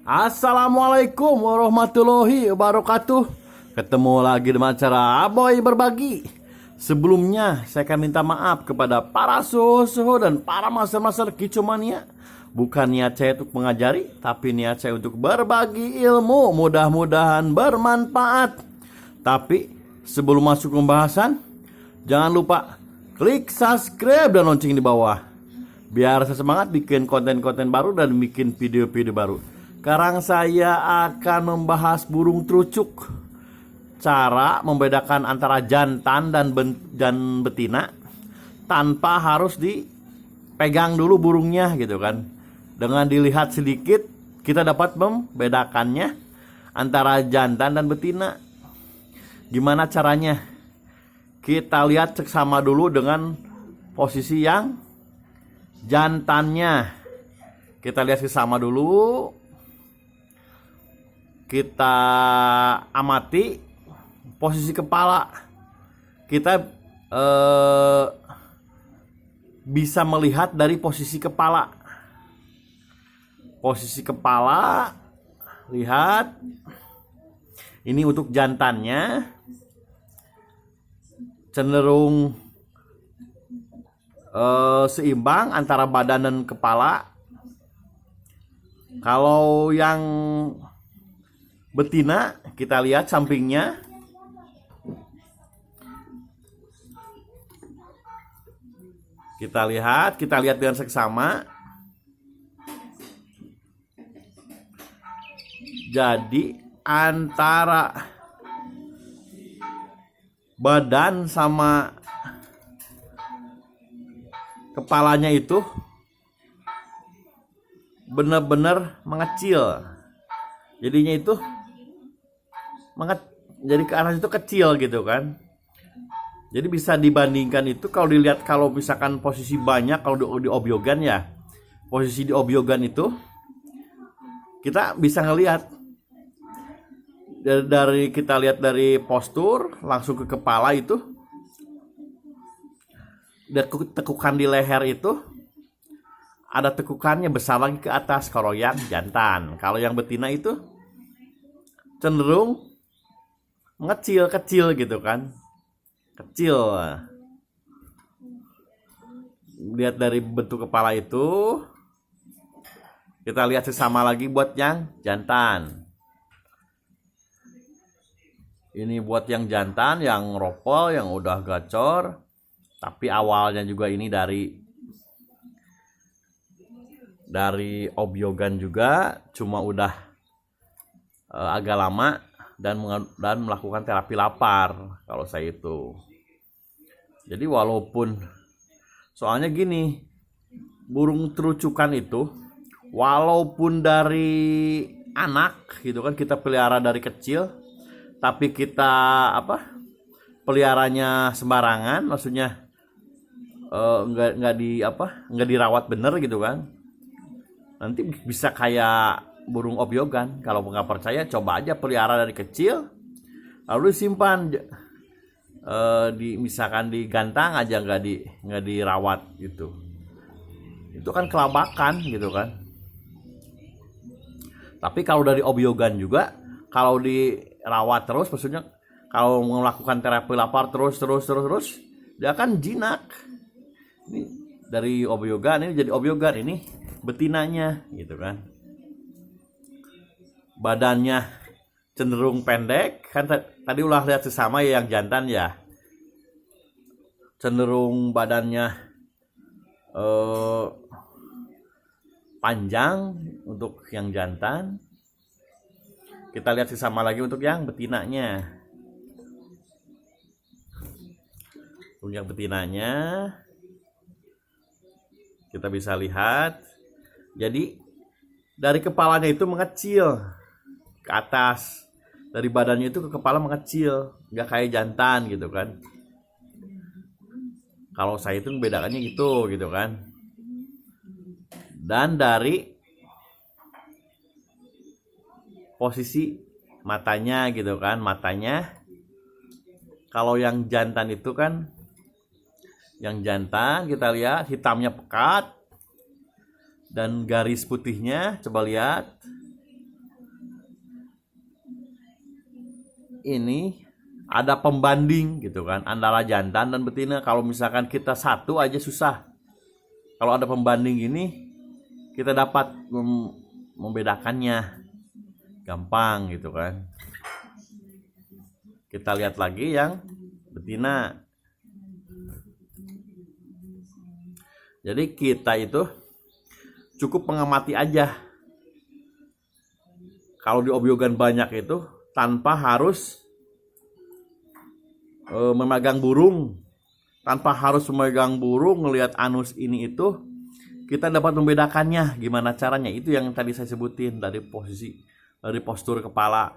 Assalamualaikum warahmatullahi wabarakatuh. Ketemu lagi dengan acara Aboy Berbagi. Sebelumnya saya akan minta maaf kepada para suhu-suhu dan para master-master kicomania. Bukan niat saya untuk mengajari, tapi niat saya untuk berbagi ilmu, mudah-mudahan bermanfaat. Tapi sebelum masuk pembahasan, jangan lupa klik subscribe dan lonceng di bawah, biar saya semangat bikin konten-konten baru dan bikin video-video baru. Sekarang saya akan membahas burung trucuk. Cara membedakan antara jantan dan betina tanpa harus dipegang dulu burungnya gitu kan. Dengan dilihat sedikit kita dapat membedakannya antara jantan dan betina. Gimana caranya? Kita lihat seksama dulu dengan posisi yang jantannya. Kita lihat seksama dulu. Kita amati posisi kepala. Kita bisa melihat dari posisi kepala. Posisi kepala, lihat. Ini untuk jantannya cenderung seimbang antara badan dan kepala. Kalau yang betina, kita lihat sampingnya. Kita lihat dengan seksama. Jadi antara badan sama kepalanya itu benar-benar mengecil. Jadinya itu jadi ke arah itu kecil gitu kan. Jadi bisa dibandingkan itu kalau dilihat, kalau misalkan posisi banyak, kalau di obyogan ya, posisi di obyogan itu kita bisa ngelihat dari kita lihat dari postur langsung ke kepala itu, tekukan di leher itu ada tekukannya besar lagi ke atas kalau yang jantan. Kalau yang betina itu cenderung kecil gitu kan. Kecil. Lihat dari bentuk kepala itu. Kita lihat sesama lagi buat yang jantan. Ini buat yang jantan, yang ropol, yang udah gacor. Tapi awalnya juga ini dari obyogan juga, cuma udah agak lama dan melakukan terapi lapar kalau saya itu. Jadi walaupun soalnya gini, burung trucukan itu walaupun dari anak gitu kan, kita pelihara dari kecil, tapi kita peliharanya sembarangan, maksudnya nggak dirawat bener gitu kan, nanti bisa kayak burung obyogan. Kalau nggak percaya, coba aja pelihara dari kecil lalu disimpan misalkan di gantang aja, nggak dirawat gitu. Itu kan kelabakan gitu kan. Tapi kalau dari obyogan juga, kalau dirawat terus, maksudnya kalau melakukan terapi lapar terus dia akan jinak. Ini dari obyogan, ini jadi obyogan, ini betinanya gitu kan. Badannya cenderung pendek kan, tadi ulah lihat sesama ya, yang jantan ya cenderung badannya panjang untuk yang jantan. Kita lihat sesama lagi untuk yang betinanya. Untuk yang betinanya kita bisa lihat, jadi dari kepalanya itu mengecil ke atas, dari badannya itu ke kepala mengecil, nggak kayak jantan gitu kan. Kalau saya itu membedakannya gitu kan. Dan dari posisi matanya gitu kan, matanya kalau yang jantan itu kan, yang jantan kita lihat hitamnya pekat dan garis putihnya, coba lihat ini ada pembanding gitu kan antara jantan dan betina. Kalau misalkan kita satu aja susah. Kalau ada pembanding ini kita dapat membedakannya gampang gitu kan. Kita lihat lagi yang betina. Jadi kita itu cukup mengamati aja. Kalau di obyogan banyak itu tanpa harus memegang burung, ngelihat anus ini itu, kita dapat membedakannya. Gimana caranya? Itu yang tadi saya sebutin dari postur kepala.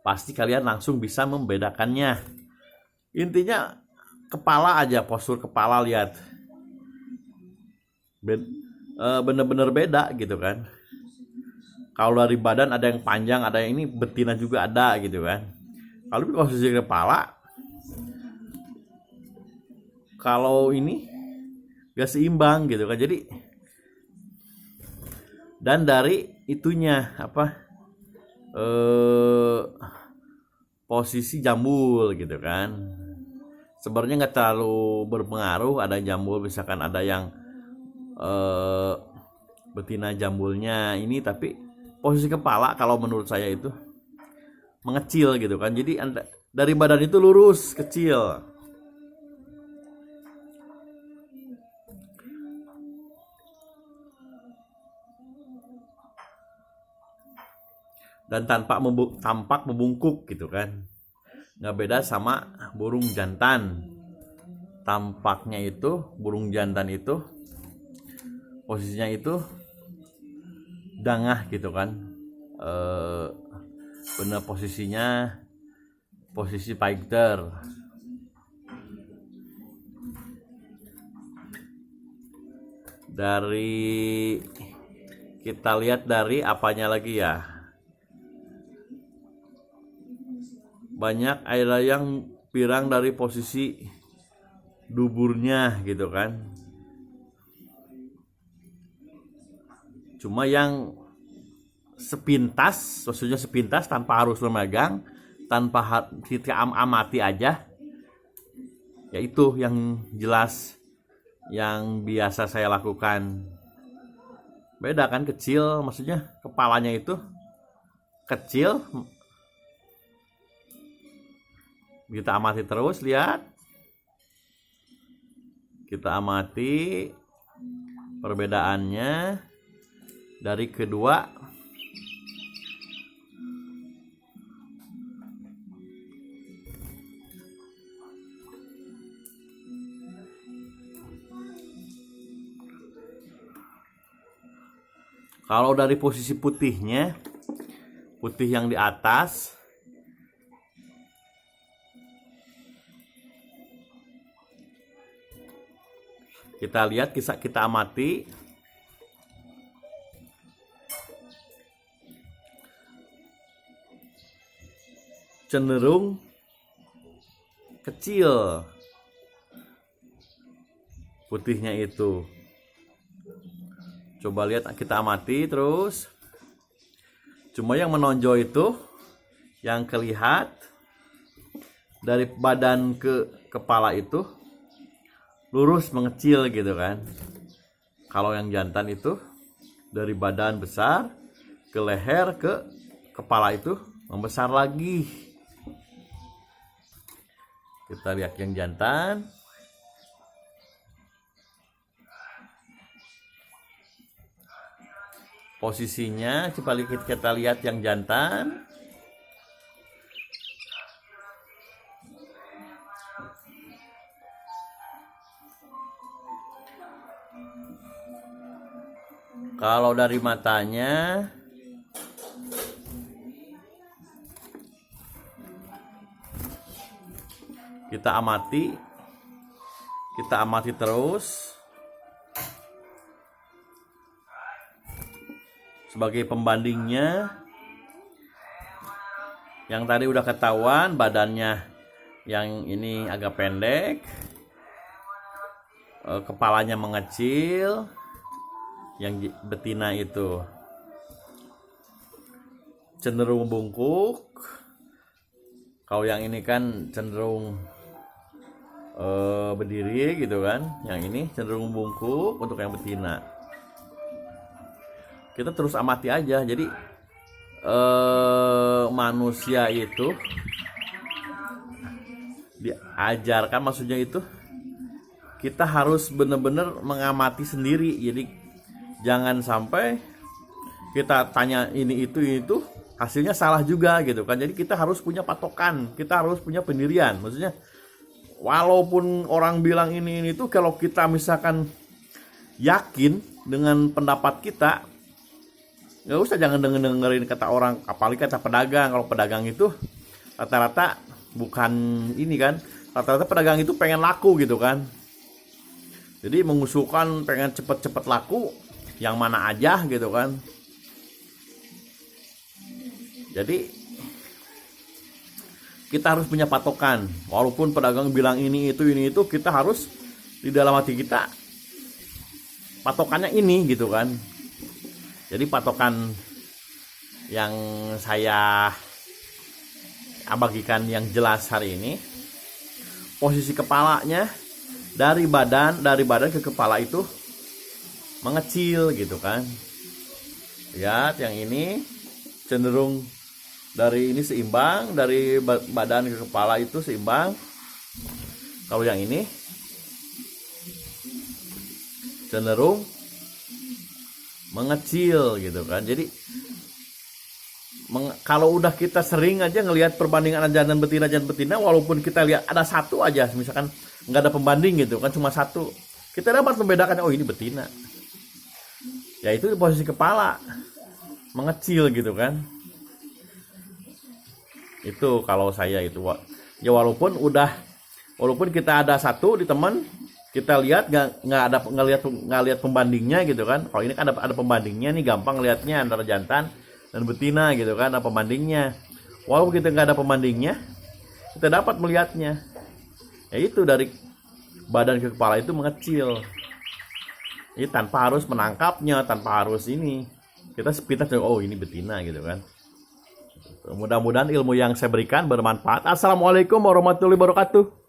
Pasti kalian langsung bisa membedakannya. Intinya kepala aja, postur kepala lihat. Bener-bener beda gitu kan. Kalau dari badan ada yang panjang, ada yang ini betina juga ada gitu kan. Kalau posisi kepala, kalau ini gak seimbang gitu kan. Jadi dan dari itunya posisi jambul gitu kan. Sebenarnya nggak terlalu berpengaruh. Ada jambul, misalkan ada yang betina jambulnya ini, tapi posisi kepala kalau menurut saya itu mengecil gitu kan. Jadi dari badan itu lurus kecil. Dan tampak membungkuk gitu kan. Nggak beda sama burung jantan. Tampaknya itu burung jantan itu posisinya itu dangah gitu kan. Bener posisinya posisi fighter. Dari kita lihat dari apanya lagi ya, banyak ada yang pirang dari posisi duburnya gitu kan. Cuma yang sepintas, maksudnya sepintas tanpa harus memegang, tanpa kita amati aja, yaitu yang jelas yang biasa saya lakukan. Beda kan, kecil, maksudnya kepalanya itu kecil. Kita amati terus, lihat. Kita amati perbedaannya dari kedua. Kalau dari posisi putihnya, putih yang di atas, kita lihat, kita amati. Cenderung kecil putihnya itu. Coba lihat, kita amati terus. Cuma yang menonjol itu, yang kelihat dari badan ke kepala itu lurus mengecil gitu kan. Kalau yang jantan itu dari badan besar ke leher ke kepala itu membesar lagi. Kita lihat yang jantan. Posisinya coba kita lihat yang jantan. Kalau dari matanya, kita amati terus. Sebagai pembandingnya, yang tadi udah ketahuan badannya yang ini agak pendek, kepalanya mengecil, yang betina itu. cenderung bungkuk. Kalau yang ini kan cenderung berdiri gitu kan. Yang ini cenderung bungkuk untuk yang betina. Kita terus amati aja. Jadi manusia itu diajarkan, maksudnya itu kita harus benar-benar mengamati sendiri. Jadi jangan sampai kita tanya ini itu hasilnya salah juga gitu kan. Jadi kita harus punya patokan, kita harus punya pendirian. Maksudnya walaupun orang bilang ini itu, kalau kita misalkan yakin dengan pendapat kita, nggak usah jangan dengerin kata orang, apalagi kata pedagang. Kalau pedagang itu rata-rata bukan ini kan, rata-rata pedagang itu pengen laku gitu kan. Jadi mengusulkan pengen cepet-cepet laku yang mana aja gitu kan. Jadi kita harus punya patokan. Walaupun pedagang bilang ini itu, kita harus di dalam hati kita patokannya ini gitu kan. Jadi patokan yang saya bagikan yang jelas hari ini, posisi kepalanya dari badan ke kepala itu mengecil gitu kan. Lihat yang ini cenderung dari ini seimbang, dari badan ke kepala itu seimbang. Kalau yang ini cenderung mengecil gitu kan. Jadi kalau udah kita sering aja ngelihat perbandingan jantan betina, walaupun kita lihat ada satu aja, misalkan nggak ada pembanding gitu kan, cuma satu, kita dapat membedakan, oh ini betina. Ya itu posisi kepala mengecil gitu kan. Itu kalau saya itu ya, walaupun kita ada satu di teman, kita lihat nggak lihat pembandingnya gitu kan. Kalau ini kan ada pembandingnya nih, gampang lihatnya antara jantan dan betina gitu kan, ada pembandingnya. Walaupun kita nggak ada pembandingnya, kita dapat melihatnya. Ya itu dari badan ke kepala itu mengecil. Ini tanpa harus menangkapnya, tanpa harus ini. Kita oh ini betina gitu kan. Mudah-mudahan ilmu yang saya berikan bermanfaat. Assalamualaikum warahmatullahi wabarakatuh.